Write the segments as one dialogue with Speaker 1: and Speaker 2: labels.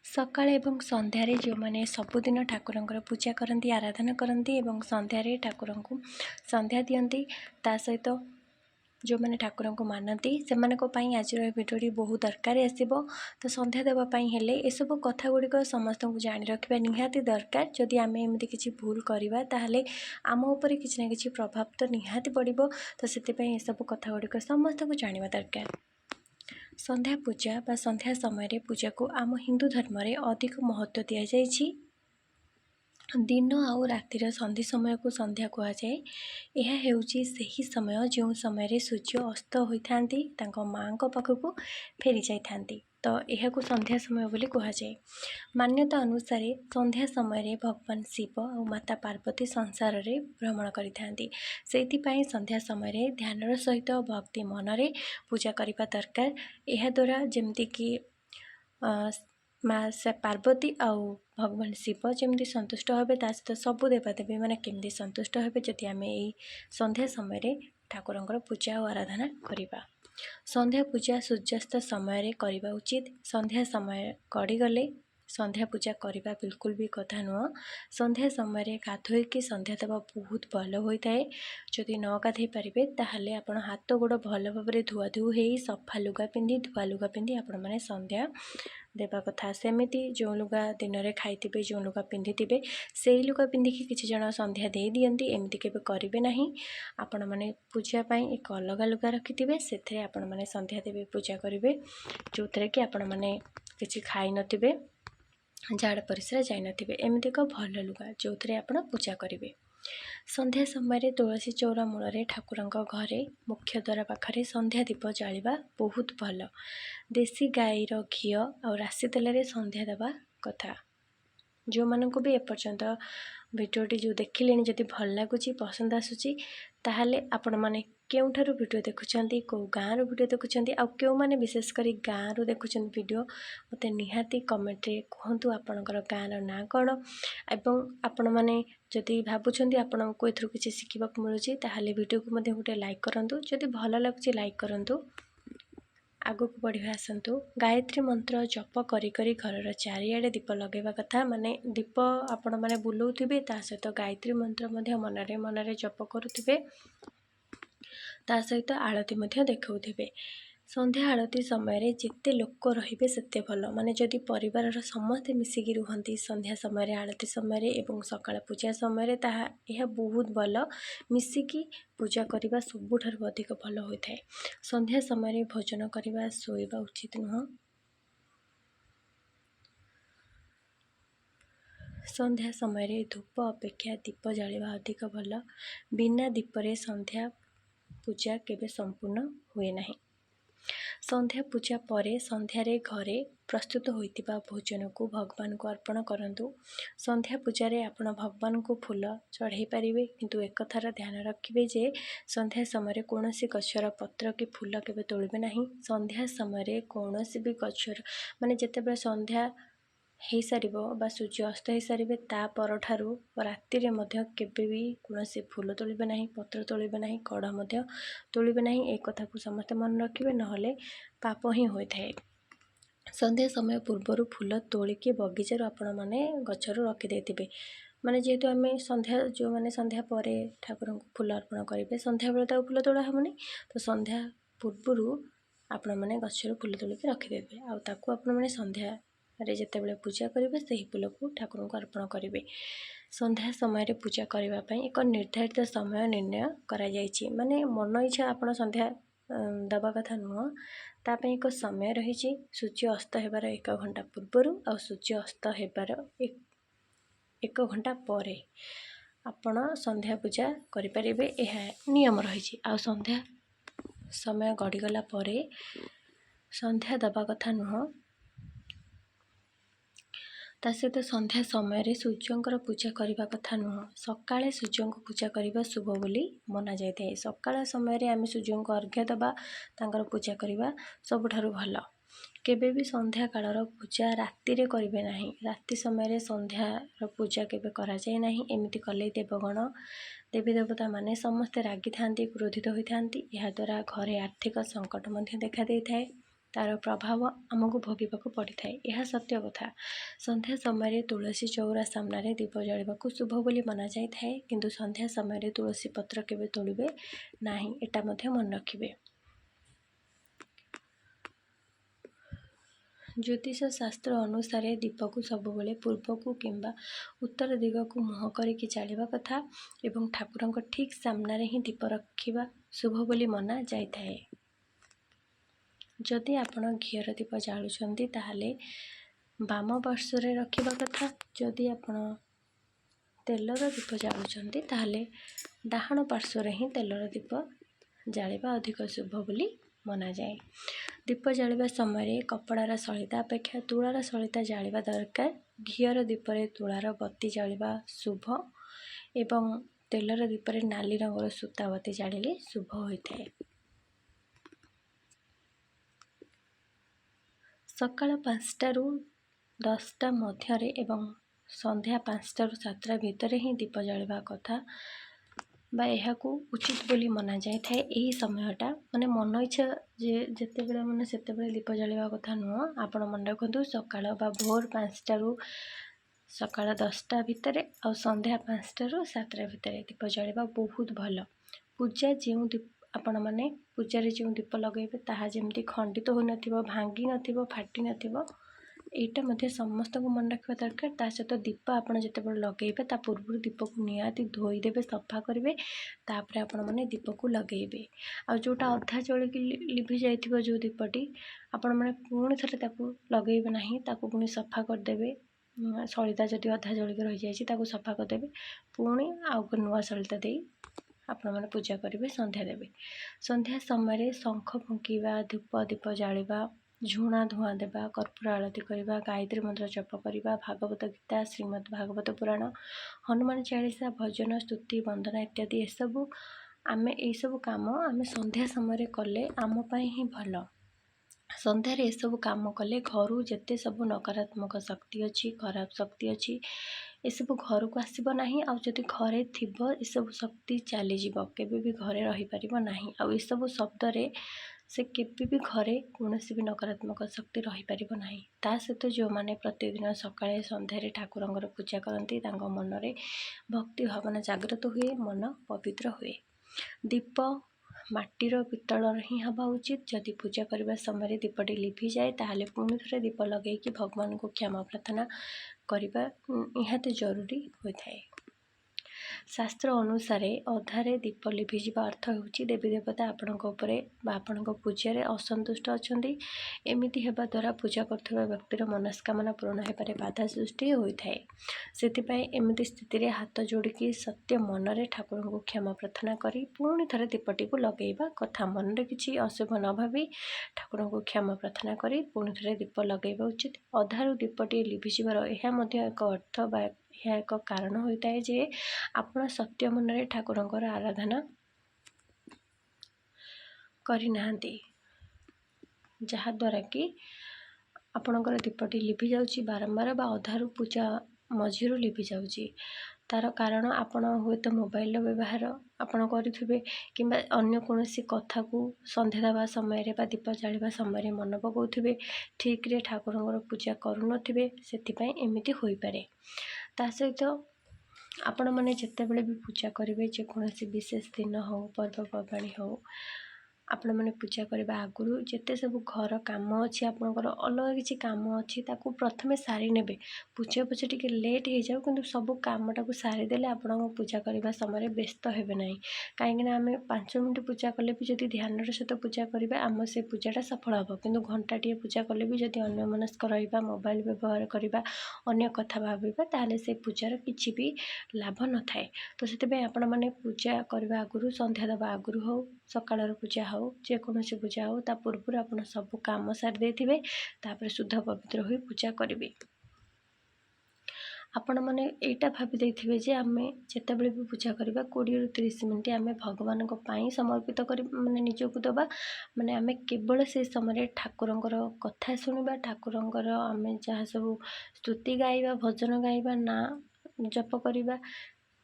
Speaker 1: सकाळे एवं संध्यारे जो मैंने सबुदिन ठाकुरंकर पूजा करती आराधना करती एवं संध्यारे ठाकुर को संध्या दियंती ता सहित जो मैंने ठाकुर को मानती से आज भिडियोटी बहुत दरकार आसो। तो संध्या देवाई हेले एसबू कथा गुड़िक समस्त को जाणी रखा निहाती दरकार। जदि आम एमती किसी भूल करवा ताहले आम उपर किसी ना कि प्रभाव तो निहाती पड़ो। तो से सबू कथा गुड़िक समस्त को जाना दरकार। संध्या पूजा बा संध्या समय पूजा को आम हिंदू धर्म रे अधिक महत्व दि जाइछि। दिन आउ रातिर संधि समय को संध्या कह जाए। यह हेउची सही समय जो समय सूर्य अस्त होइथांती तांको माँ को पाखक फेरी जाइथांती। तो यह को संध्या समय बोली कह जाए। मान्यता अनुसार संध्या समय भगवान शिव और माता पार्वती संसार रे भ्रमण करिथांती। सेथिपाई संध्या समय ध्यानर सहित भक्ति मनरे पूजा करने दरकार। यह द्वारा जमती कि माँ से पार्वती आउ भगवान शिव जमी संतुष्ट होबे ता सहित सबू देवदेवी मैंने केमती संतुष्ट होबे जदि आम यही संध्या समय ठाकुरंकर पूजा और आराधना करिबा। संध्या पूजा सूर्यास्त समय करबा उचित। संध्या समय गड़ीगले संध्या पूजा करने बिल्कुल भी कथा नुह। संध्या समय गाधोईकी संध्या देवा बहुत भल होता है। जदि न गाधे पारे ताहले आपण हाथ गोड़ भल भाव धुआ धु हो सफा लुगा पिंधि धुआ लुगा पिंधि आपण मैंने संध्या देवा कथा। सेमिति जो लुगा दिन में खाइबे जो लुगा पिंधि से लुगा पिंधिकी किसी जन संध्या दे दियंती एमती केबे करिवे नहीं। आपण मैंने पूजा पाई एक अलग लुगा रखिथिबे सेथरे आपण मैंने संध्या देवी पूजा करिवे जो थरे कि आपण मैंने किछि खाई नथिबे झाड़ परिस्रा जाई नथिबे एमती एक भल लुगा जो थरे आपण पूजा करिवे। संध्या समय तुलसी चौरा मूल ठाकुरंक घरे मुख्य द्वार पाखरे संध्या दीप जालिबा बहुत भल। देसी गाईर घी और राशि तेल संध्या देवा कथा। जो मानक भी एपर्यंत भिडियोटी जो देखिले जदि भल लगुच पसंद आसूची ताहले आपण माने केउठारु वीडियो देखुछंती को गाँव वीडियो देखुछंती आ केउ माने विशेषकर गाँव देखुछंती वीडियो मते निहाती कमेंट रे कहंतु आपनकर गाँव ना कौन एवं आपण माने जदि भाबुछंती आपण को एथरु किछि शिखिबाक मिलुची ताहले वीडियो को मते गोटे लाइक करंतु। जदि भल लगुची लाइक करंतु। आगु को बढ़िया आसतु। गायत्री मंत्र जप करी करी घर चारिआडे दीप लगेवा कथा। माने दीप आपण माने बुलाउथिबे ता सहित गायत्री मंत्र मध्य मनरे मनरे जप करुथिबे ता सहित आळती मध्य देखौथिबे। संध्या आळती समय जिते लोक रहिबे सेते भल। माने जदि परिवार समस्ते मिसिकी रुहंती संध्या समय आळती समय एवं सकाळ पूजा समय ताहा यह बहुत भल। मिसिकी पूजा करने सबुठारु अधिक भल होता है। संध्या समय भोजन करने शोवा उचित नुह। संध्या समय धूप अपेक्षा दीप जालिबा अधिक भल। बिना दीपरे संध्या पूजा केबे संपूर्ण हुए नहीं। संध्या पूजा परे संध्यारे घरे प्रस्तुत होइतिबा भोजन को भगवान को अर्पण करंतु। संध्या पूजा रे आपण भगवान को फूल चढ़ाई पारिबे किंतु एक कथार ध्यान रखिबे जे संध्या समय कोनोसी गछर पत्र कि फूल केबे तोलिबे नहीं। संध्या समय कोनोसी भी गछर माने जेतेबेले संध्या हो सारिबो बा सूर्य अस्त हो सारिबे ता परठारु राति रे मध्य केबे भी कोनोसी फूल तोलिबे नहीं पत्र तोलिबे नहीं कढ़ मध्य तोलिबे नहीं। एक कथा को समस्त मन रखिबे नहले पाप ही होइथाय। संध्या समय पूर्वर फूल तोलिकी बगीचार आपण माने गछरु रखि देथिबे। माने जेहेतु आम संध्या जो माने संध्या परे ठाकुर को फूल अर्पण करेंगे संध्या बेले तो फूल तोड़ा हेनी। तो संध्या पूर्वर आपण मैंने गछरु फूल तोलिकी रखिदेवे आउ ताकू आपण मैंने संध्या रे जेतेबेले पूजा करेंगे से फूल को ठाकुर को अर्पण करेंगे। संध्या समय पूजा करने एक निर्धारित समय निर्णय करा जायछि। माने मन इच्छा आपण संध्या दबा कथा नुह। तापई एक समय रही। सूर्य अस्त हेबार 1 घंटा पूर्वर आ सूर्य अस्त हेबार 1 घंटा पर आपण संध्या पूजा करें। यह नियम रही। आ संध्या समय गड़ीगला संध्या दबा कथा नुह। ता सहित संध्या समय सूर्यंकर पूजा करने कथा नुह। सकाळे सूर्य को पूजा करने शुभ बोली मना जाए। सकाळ समय आम सूर्य को अर्घ्य दबा तांकर पूजा करने सबुठारु भल। केबे भी संध्या कालर पूजा राति रे करिवे नाही। राति समय संध्यार पूजा केबे करा जाए नाही। एमिति कले देवगण देवी देवता माने समस्ते रागी थांती क्रोधित होई थांती। यह द्वारा घरे आर्थिक संकट मध्य देखा देई थाए। तार प्रभाव आमको भोगिबाकू पड़िଥାଏ। यह सत्य कथा। संध्या समय तुलसी चौरा सामने दीप जळाइबाकू शुभ बोली मना जाइଥାଏ, किंतु संध्या समय तुलसी पत्र केबे तोड़िबे नाही, एटा मध्य मन रखिबे। ज्योतिष शास्त्र अनुसार दीप को सबुबले पूर्व को किंबा उत्तर दिग को मुह करके जालिबा कथा एवं ठाकुर को ठीक सामने ही दीप रखिबा शुभ बोली मना जाइଥାଏ। जदि आपण घीर दीप जालुचंती ताहले बाम पार्श्व रखिबा कथा। जदि आपण तेलर दीप जालुचंती ताहले डाहाण पार्श्व ही तेलर दीप जालिबा अधिक शुभ बोली मना जाए। दीप जालिबा समय कपड़ार सलिता अपेक्षा तुलार सलिता जालिबा दरकार। घीर दीपरे तुलार बत्ती जालिबा शुभ एवं तेलर दीपरे नाली रंगर सूता बत्ती जालिले शुभ होइଥାଏ। सकाळ 5टा रु 10टा मध्यरे एवं संध्या 5टा रु 7टा भितर ही दीप जालिबा कथा बा यहाकू उचित बोली मना जाए थाए। यही समयटा माने मन इच्छा जेते बेले मन सेते बेले दीप जालिबा कथा नुह। आपण मन रखंतु सकाळ बा भोर 5टा रु सकाळ 10टा भितर आ संध्या 5टा रु 7टा भितर दीप जालिबा बहुत भल। पूजा जो आपण माने पूजा जो दीप लगेबे ताहा जेमती खंडित हो नथिबो, भांगी नथिबो, फाटी नथिबो, एटा मध्य समस्त को मन रखा दरकार। ता सहित दीप आपण जेते बेले लगेबे ता पूर्व दीप को निहाती धोई देबे, सफा करिवे, तापर आपण माने दीप को लगेबे। आ जोटा अधा जळिकी लिभि जाइथिबो जो दीपटी आपण माने पुणी थरे ताकू लगेबे नाही, ताकू पुणी सफा कर देबे। सलिता जदि अधा जळिकी रहि जाइछि ताकू सफा कर देबे, पुणी आउ नुआ सलिता देई आपण माने पूजा करिवे, संध्या देबे। संध्या समय शंख फुंकीबा, धूप दीप जालिबा, झुणा धुआं देबा, कर्पूर आरती करबा, गायत्री मंत्र जप करबा, भागवत गीता, श्रीमद् भागवत पुराण, हनुमान चालीसा, भजन, स्तुति, वंदना इत्यादि ए सब काम आमे संध्या समय कले आम पई ही भल। संध्यारे ए सब काम कले घरू जेते सब नकारात्मक शक्ति अच्छी, खराब शक्ति अच्छी, ए सब घर को आसीबो नाही। आ जदि घरे थिबो ए सब शक्ति चली जीवो, केबे भी घरे रही परिबो नाही। आ ए सब शब्द रे से केबे भी घरे कोनोसी भी नकारात्मक शक्ति रही परिबो नाही। ता सहित जो माने प्रतिदिन सकाळे संध्यारे ठाकुरंगर पूजा करंती तांको मन रे भक्ति भावना जागृत हुए, मन पवित्र हुए। दीप माटीर पितलर ही हवा उचित। जदि पूजा करबा समय दीपटी लिभि जाए ताहले पुणी थरे दीप लगेकी भगवान को क्षमा प्रार्थना करबा निहाती जरूरी होइଥାଏ। शास्त्र अनुसार अधारे दीप लिभि जावा अर्थ होउची देवी देवता आपणक उपरे बा आपणक पूजा रे असंतुष्ट अछंती। एमिति हेबा द्वारा पूजा करथुवा व्यक्तिर मनस्कामना पूर्ण हेबारे बाधा सृष्टि होइଥାଏ। सेतिपई एमिति स्थिति रे हाथ जोड़िकी सत्य मन रे ठाकुर को क्षमा प्रार्थना करी पुणी थरे दीपटी को लगेबा कथा। मन रे किछि अशुभ न भावी ठाकुर को क्षमा प्रार्थना करी पुणी थरे दीप लगेबा उचित। अधारु दीपटी लिभि जिबार एहा मध्ये एक अर्थ बा यह एक कारण होता है जे आपण सत्य मन रे ठाकुरंकर आराधना करि नाहंती, जहा द्वारा कि आपणकर दीपटी लिभि जाउची बारंबार बा अधारु पूजा मझिरु लिभि जाउची। तार कारण आपण हुए तो मोबाइल व्यवहार आपण करिथिबे किंबा अन्य कोनोसी कथा को संध्या देवा समय रे बा दीप जालिबा समय रे मन पकाउथिबे, ठीक रे ठाकुरंकर पूजा करू नथिबे, सेतिपई एमिति होई पारे। ता सहित आपण माने जेते बेले भी पूजा करिवे, जे कोनोसी विशेष दिन हो, पर्वपर्वाणी हो, आपण माने पूजा करबा आगुरु जेते सब घर काम अछि, आपनकर अलग किछि काम अछि, ताकू प्रथमे सारी नेबे। पूजा पूजा टिके लेट हे जाउ किंतु सब कामटा को सारी देले आपण पूजा करबा समय व्यस्त हेबे नाही। काहेकि ना आमे 5 मिनिट पूजा कले भी जदि ध्यान रे सहित पूजा करिबा आम से पूजाटा सफल हबो, किंतु घंटाटिए पूजा कले भी जदि अन्य मनस्क रहिबा, मोबाइल व्यवहार करिबा, अन्य कथा भाबिबा, ताहले से पूजार किछि भी लाभ न थाए। तो सेते आपण माने पूजा करबा आगुरु, संध्या देबा आगुरु हो, सकाळर पूजा हो, जे कोनोसी पूजा हो, ता पूर्व आपण सब काम सारी देथिबे, तापर शुद्ध पवित्र होई पूजा करिवे। आपण माने एटा भाबी देथिबे जे आमे जेतेबेले भी पूजा करबा 20 रु 30 मिनिट आमे भगवान को पाई समर्पित करि माने निजको दबा। माने आमे केवल से समय ठाकुरंकर कथा सुनिबा, ठाकुरंकर आमे जहा सब स्तुति गाइबा, भजन गाइबा, ना जप करिबा,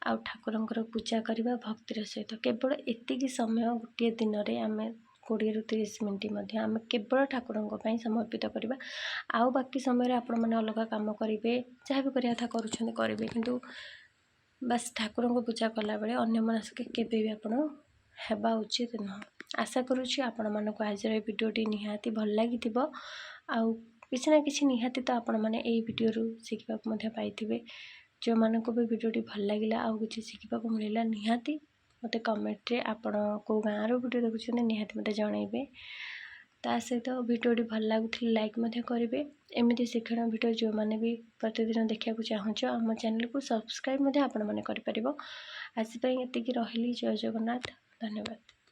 Speaker 1: आ ठाकुरंकर पूजा करिबा भक्तिर सहित। केवल एतिकी समय गोटे दिन रे आमे 20 ରୁ 30 ମିନିଟ୍ आम केवल ठाकुरंक ପାଇଁ समर्पित करवा। आउ बाकी समय आपण मैंने अलग काम करेंगे जहाँ भी करा था करेंगे किंतु बस ठाकुरंक पूजा कला बेले अन्य मनस्क केबे भी आपण हेबा उचित नुह। आशा करुँची आपण मानक आज भिडियोटी निहाती भल लगी आउ किसी ना किसी निहाती तो आपण मैंने यही भिडियो शिखा पाइबे। जो मानक भी भिडियोटी भल लगे आउ किसी शिखा मिलला निहाती मत कमेंट रे आपण को गाँव भिडियो देखुं निहाती मत जनइबे। ता सहित भिडियोटी भल लगुले लाइक करेंगे। एमती शिक्षण भिडियो जो मैंने भी प्रतिदिन देखा चाहूँ आम चैनल को सब्सक्राइब आपण मैंने करें। आज ये रही जय जगन्नाथ, धन्यवाद।